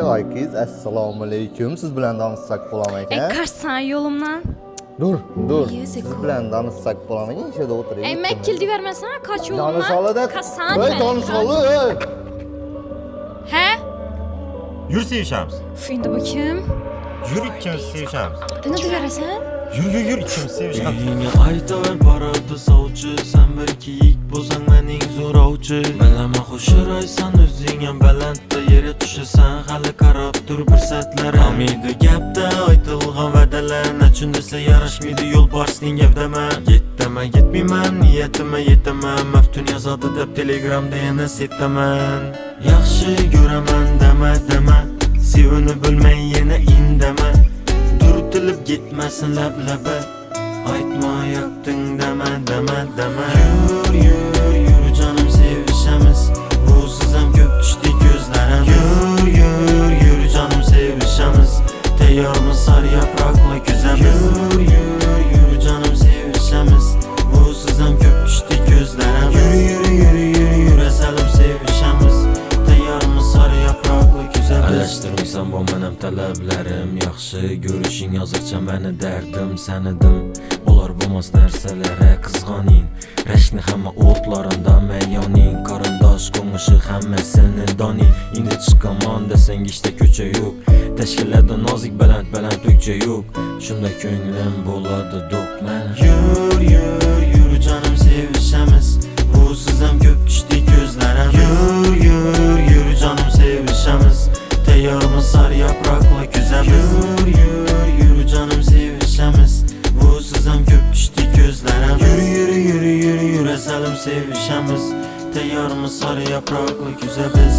Aykiz, assalomu alaykum. Siz bilan danışsak bo'laman ekan. Kaçsan yolumdan. Dur. Yüzük Siz bilan danışsak bo'laman ekan, ishada o'tiraylik. Men kildi vermesene kaç yolumdan. Danışalı da. Kaçsan Voy, danışalı. He? Yürü sevişemiz. Şimdi bakayım. Yürü ikimiz sevişemiz. Ne de veresen? Yürü ikimiz sevişemiz. Uyingga aytaver boradi sovchi, sen bir kiyik bo'lsang mening zo'rovchi. Bilaman xushroysan o'zing ham balandda, yerga tushasan hali qarab tur bir satlar. Amidi gapda aytilgan va'dalar, nachun desa yarashmaydi yo'lbarsning gavdama. Yetmayman niyatima yetaman, maftun yozadi deb telegramda yana setaman. Yaxshi ko'raman dema, sevini bilmay yana indama. Turtilib ketmasin lab-laba, aytmayapting dema. Yur canım sevişemiz, busiz ham ko'p tushdi ko'zlarim. Yur canım sevişemiz, tayyormiz sar yaproqli kuzamiz. Yur canım sevişemiz, busiz ham ko'p tushdi ko'zlarim. Yur asalim sevişemiz, tayyormiz sar yaproqli kuzamiz. Alashtirmaysan bu menim talablarim, yaxshi ko'rishing hozircha meni dardim sanidim. Ular bo'lmas narsalarga qizg'oning, rashkni hamma o'tlarida mayoning, qarindosh qo'ng'ishi hammasini doning. Endi chiqaman desang ishda ko'cha yo'q, tashkillarda nozik baland o'kcha yo'q, shunda ko'nglim bo'ladi do'q mana. Yur canım sevişemiz, busiz ham ko'p tushdi ko'zlarim. Yur canım sevişemiz, tayyormiz sar yaproqli kuzamiz. Yur canım sevişemiz, busiz ham ko'p tushdi ko'zlarim. Yur asalim sevişemiz, tayyormiz sar yaproqli kuzamiz.